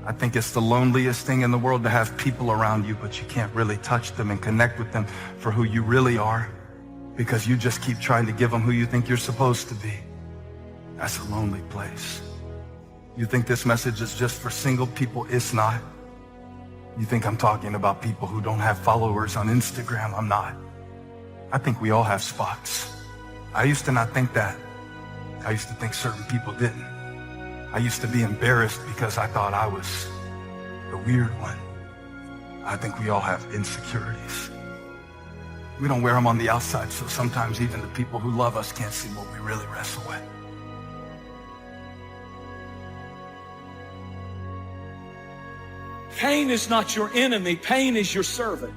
I think it's the loneliest thing in the world to have people around you, but you can't really touch them and connect with them for who you really are because you just keep trying to give them who you think you're supposed to be. That's a lonely place. You think this message is just for single people? It's not. You think I'm talking about people who don't have followers on Instagram? I'm not. I think we all have spots. I used to not think that. I used to think certain people didn't. I used to be embarrassed because I thought I was the weird one. I think we all have insecurities. We don't wear them on the outside, so sometimes even the people who love us can't see what we really wrestle with. Pain is not your enemy. Pain is your servant.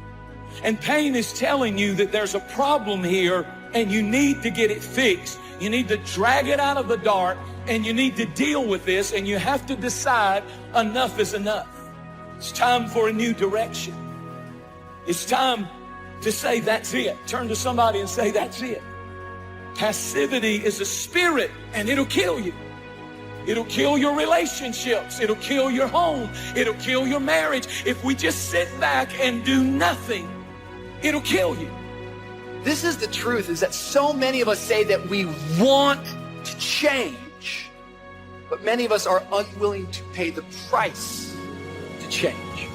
And pain is telling you that there's a problem here and you need to get it fixed. You need to drag it out of the dark and you need to deal with this, and you have to decide enough is enough. It's time for a new direction. It's time to say that's it. Turn to somebody and say that's it. Passivity is a spirit and it'll kill you. It'll kill your relationships. It'll kill your home. It'll kill your marriage. If we just sit back and do nothing, it'll kill you. This is the truth, is that so many of us say that we want to change, but many of us are unwilling to pay the price to change.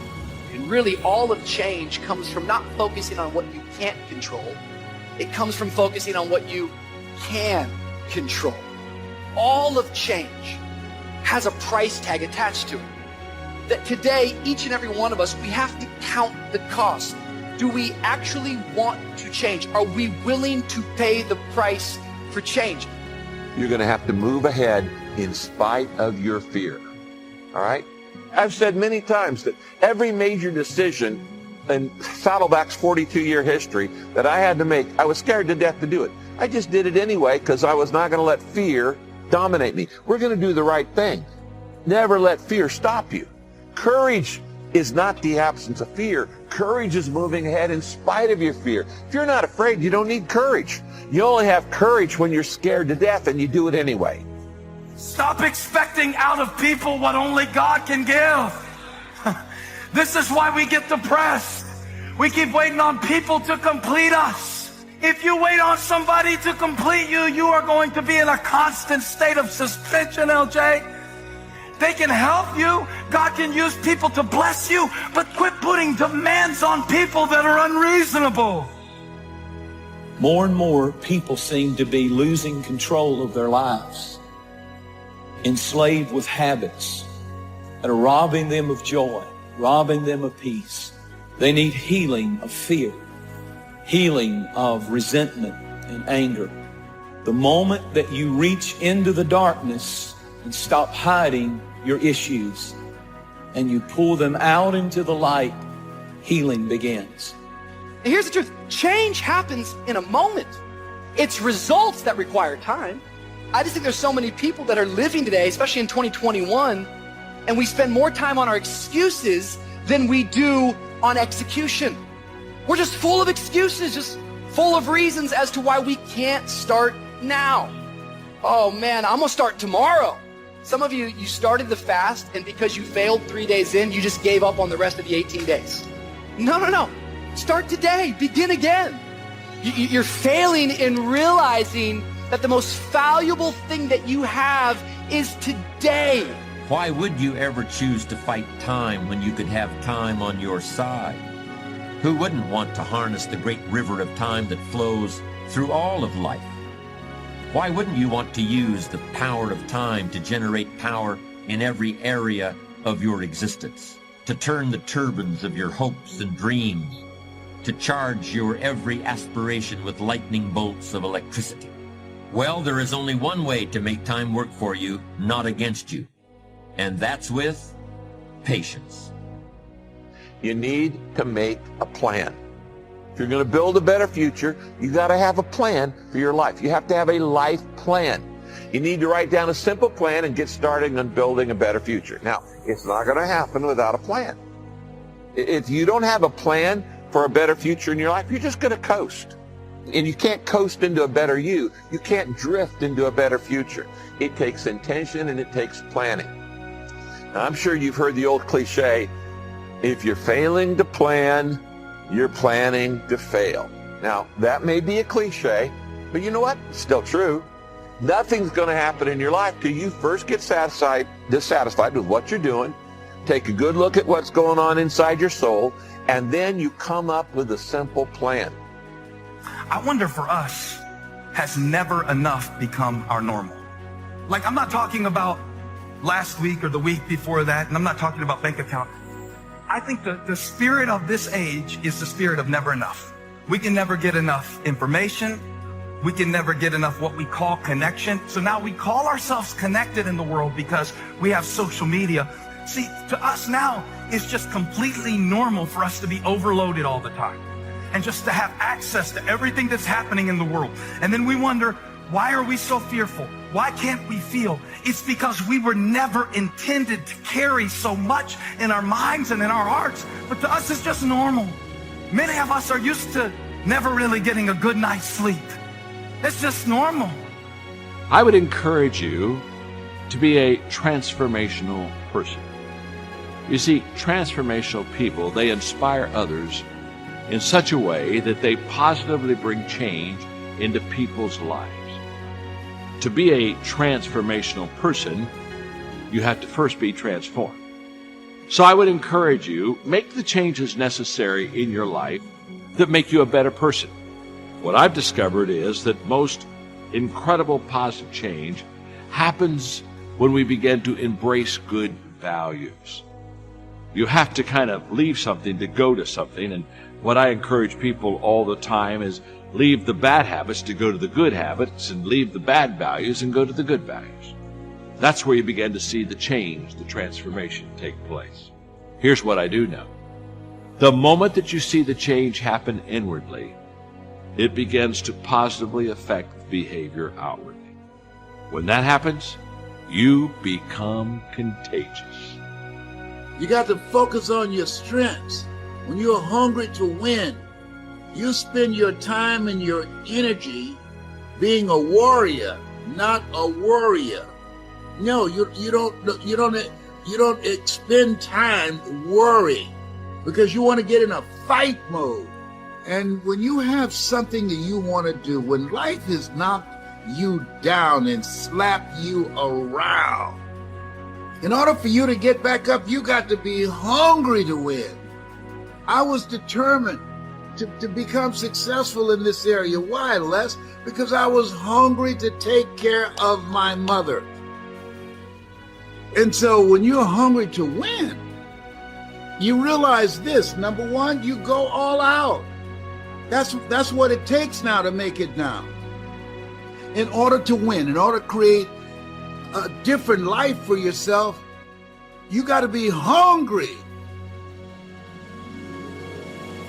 And really all of change comes from not focusing on what you can't control. It comes from focusing on what you can control. All of change has a price tag attached to it. That today, each and every one of us, we have to count the cost. Do we actually want to change? Are we willing to pay the price for change? You're going to have to move ahead in spite of your fear. All right? I've said many times that every major decision in Saddleback's 42-year history that I had to make, I was scared to death to do it. I just did it anyway because I was not going to let fear dominate me. We're going to do the right thing. Never let fear stop you. Courage is not the absence of fear. Courage is moving ahead in spite of your fear. If you're not afraid, you don't need courage. You only have courage when you're scared to death and you do it anyway. Stop expecting out of people what only God can give. This is why we get depressed. We keep waiting on people to complete us. If you wait on somebody to complete you, you are going to be in a constant state of suspension, LJ. They can help you. God can use people to bless you, but quit putting demands on people that are unreasonable. More and more people seem to be losing control of their lives, enslaved with habits that are robbing them of joy, robbing them of peace. They need healing of fear, healing of resentment and anger. The moment that you reach into the darkness and stop hiding your issues and you pull them out into the light, healing begins. And here's the truth. Change happens in a moment. It's results that require time. I just think there's so many people that are living today, especially in 2021, and we spend more time on our excuses than we do on execution. We're just full of excuses, just full of reasons as to why we can't start now. Oh man, I'm gonna start tomorrow. Some of you, you started the fast, and because you failed 3 days in, you just gave up on the rest of the 18 days. No. Start today. Begin again. You're failing in realizing that the most valuable thing that you have is today. Why would you ever choose to fight time when you could have time on your side? Who wouldn't want to harness the great river of time that flows through all of life? Why wouldn't you want to use the power of time to generate power in every area of your existence, to turn the turbines of your hopes and dreams, to charge your every aspiration with lightning bolts of electricity? Well, there is only one way to make time work for you, not against you, and that's with patience. You need to make a plan. If you're going to build a better future, you got to have a plan for your life. You have to have a life plan. You need to write down a simple plan and get started on building a better future. Now, it's not going to happen without a plan. If you don't have a plan for a better future in your life, you're just going to coast. And you can't coast into a better you. You can't drift into a better future. It takes intention and it takes planning. I'm sure you've heard the old cliche, if you're failing to plan, you're planning to fail. Now, that may be a cliche, but you know what? It's still true. Nothing's going to happen in your life till you first get dissatisfied with what you're doing, take a good look at what's going on inside your soul, and then you come up with a simple plan. I wonder for us, has never enough become our normal? Like, I'm not talking about last week or the week before that, and I'm not talking about bank account. I think the spirit of this age is the spirit of never enough. We can never get enough information. We can never get enough what we call connection. So now we call ourselves connected in the world because we have social media. See, to us now, it's just completely normal for us to be overloaded all the time and just to have access to everything that's happening in the world. And then we wonder, why are we so fearful? Why can't we feel? It's because we were never intended to carry so much in our minds and in our hearts. But to us, it's just normal. Many of us are used to never really getting a good night's sleep. It's just normal. I would encourage you to be a transformational person. You see, transformational people, they inspire others in such a way that they positively bring change into people's lives. To be a transformational person, you have to first be transformed. So I would encourage you, make the changes necessary in your life that make you a better person. What I've discovered is that most incredible positive change happens when we begin to embrace good values. You have to kind of leave something to go to something, and what I encourage people all the time is leave the bad habits to go to the good habits, and leave the bad values and go to the good values. That's where you begin to see the change, the transformation take place. Here's what I do know. The moment that you see the change happen inwardly, it begins to positively affect behavior outwardly. When that happens, you become contagious. You got to focus on your strengths. When you're hungry to win, you spend your time and your energy being a warrior, not a worrier. No, you don't expend time worrying because you want to get in a fight mode. And when you have something that you want to do, when life has knocked you down and slapped you around, in order for you to get back up, you got to be hungry to win. I was determined to become successful in this area. Why, Les? Because I was hungry to take care of my mother. And so when you're hungry to win, you realize this. Number one, you go all out. That's what it takes now to make it now. In order to win, in order to create a different life for yourself, you got to be hungry.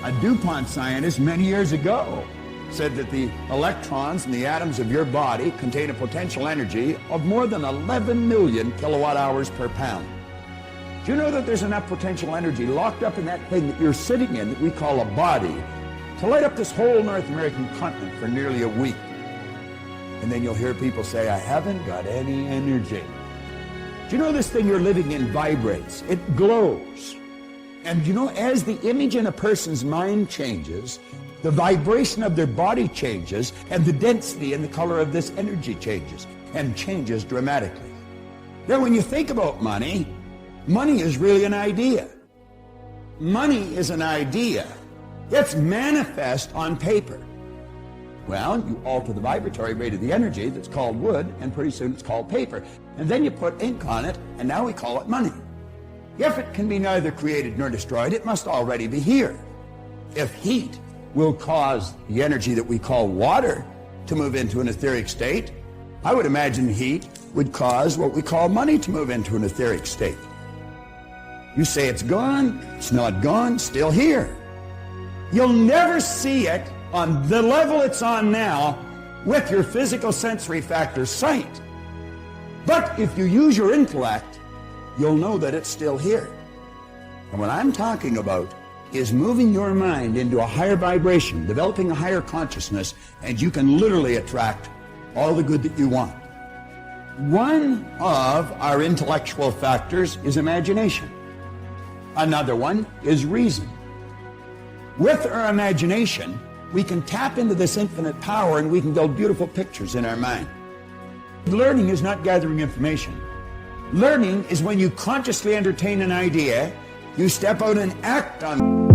A DuPont scientist many years ago said that the electrons in the atoms of your body contain a potential energy of more than 11 million kilowatt hours per pound. Do you know that there's enough potential energy locked up in that thing that you're sitting in that we call a body to light up this whole North American continent for nearly a week? And then you'll hear people say, I haven't got any energy. Do you know this thing you're living in vibrates? It glows. And you know, as the image in a person's mind changes, the vibration of their body changes, and the density and the color of this energy changes, and changes dramatically. Now, when you think about money, money is really an idea. Money is an idea. It's manifest on paper. Well, you alter the vibratory rate of the energy that's called wood, and pretty soon it's called paper. And then you put ink on it, and now we call it money. If it can be neither created nor destroyed, it must already be here. If heat will cause the energy that we call water to move into an etheric state, I would imagine heat would cause what we call money to move into an etheric state. You say it's gone, it's not gone, still here. You'll never see it on the level it's on now with your physical sensory factor sight. But if you use your intellect, you'll know that it's still here. And what I'm talking about is moving your mind into a higher vibration, developing a higher consciousness, and you can literally attract all the good that you want. One of our intellectual factors is imagination. Another one is reason. With our imagination, we can tap into this infinite power and we can build beautiful pictures in our mind. Learning is not gathering information. Learning is when you consciously entertain an idea, you step out and act on it.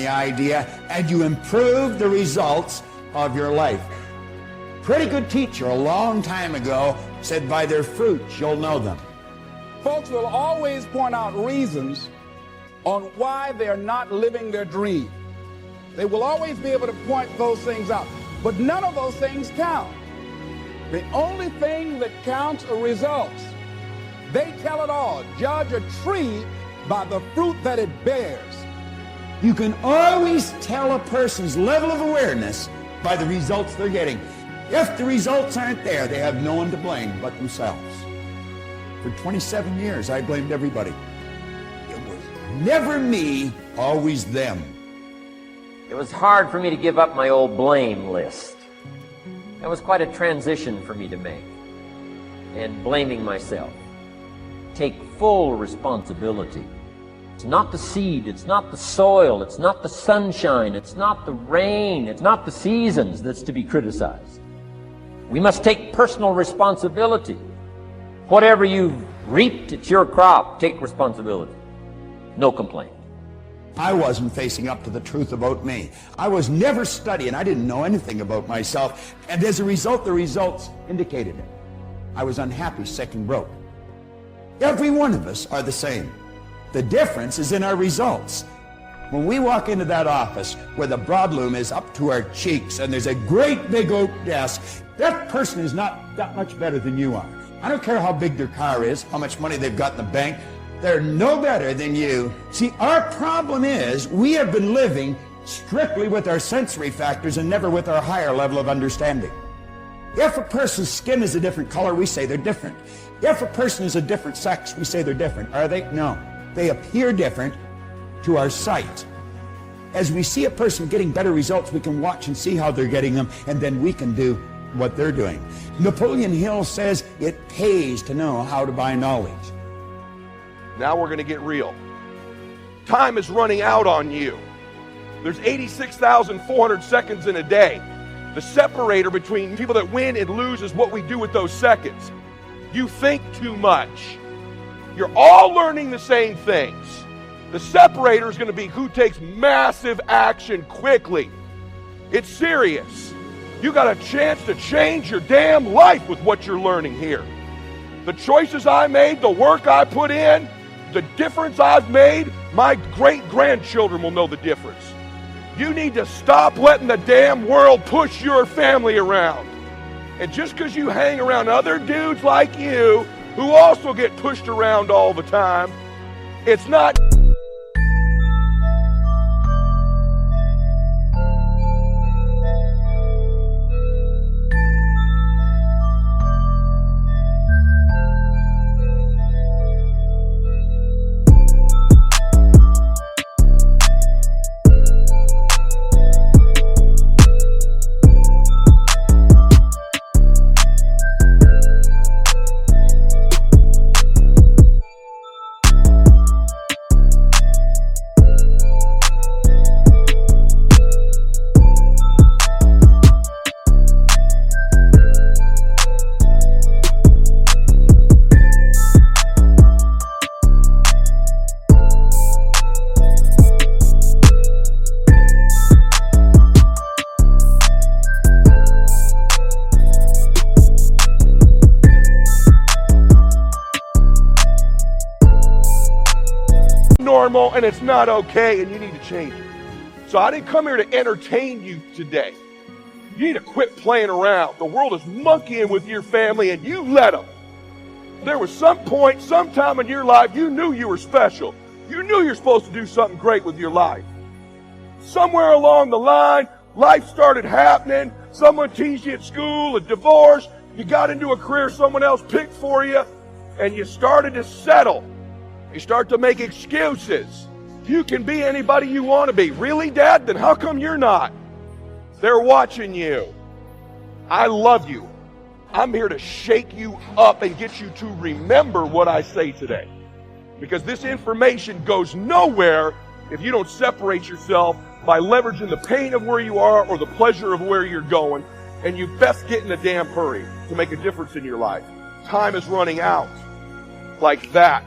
Idea, and you improve the results of your life. Pretty good teacher a long time ago said, by their fruits you'll know them. Folks will always point out reasons on why they're not living their dream. They will always be able to point those things out, but none of those things count. The only thing that counts are results. They tell it all. Judge a tree by the fruit that it bears. You can always tell a person's level of awareness by the results they're getting. If the results aren't there, they have no one to blame but themselves. For 27 years, I blamed everybody. It was never me, always them. It was hard for me to give up my old blame list. That was quite a transition for me to make. And blaming myself. Take full responsibility. It's not the seed, it's not the soil, it's not the sunshine, it's not the rain, it's not the seasons that's to be criticized. We must take personal responsibility. Whatever you've reaped, it's your crop. Take responsibility. No complaint. I wasn't facing up to the truth about me. I was never studying. I didn't know anything about myself. And as a result, the results indicated it. I was unhappy, sick, and broke. Every one of us are the same. The difference is in our results. When we walk into that office where the broadloom is up to our cheeks and there's a great big oak desk, that person is not that much better than you are. I don't care how big their car is, how much money they've got in the bank. They're no better than you. See, our problem is we have been living strictly with our sensory factors and never with our higher level of understanding. If a person's skin is a different color, we say they're different. If a person is a different sex, we say they're different. Are they? No. They appear different to our sight. As we see a person getting better results, we can watch and see how they're getting them, and then we can do what they're doing. Napoleon Hill says it pays to know how to buy knowledge. Now we're going to get real. Time is running out on you. There's 86,400 seconds in a day. The separator between people that win and lose is what we do with those seconds. You think too much. You're all learning the same things. The separator is going to be who takes massive action quickly. It's serious. You got a chance to change your damn life with what you're learning here. The choices I made, the work I put in, the difference I've made, my great-grandchildren will know the difference. You need to stop letting the damn world push your family around. And just because you hang around other dudes like you who also get pushed around all the time, it's not normal and it's not okay and you need to change it. So I didn't come here to entertain you today. You need to quit playing around. The world is monkeying with your family and you let them. There was some point, sometime in your life, you knew you were special. You knew you're supposed to do something great with your life. Somewhere along the line, life started happening. Someone teased you at school, a divorce. You got into a career someone else picked for you, and you started to settle. You start to make excuses. You can be anybody you want to be. Really, Dad? Then how come you're not? They're watching you. I love you. I'm here to shake you up and get you to remember what I say today. Because this information goes nowhere if you don't separate yourself by leveraging the pain of where you are or the pleasure of where you're going. And you best get in a damn hurry to make a difference in your life. Time is running out. Like that.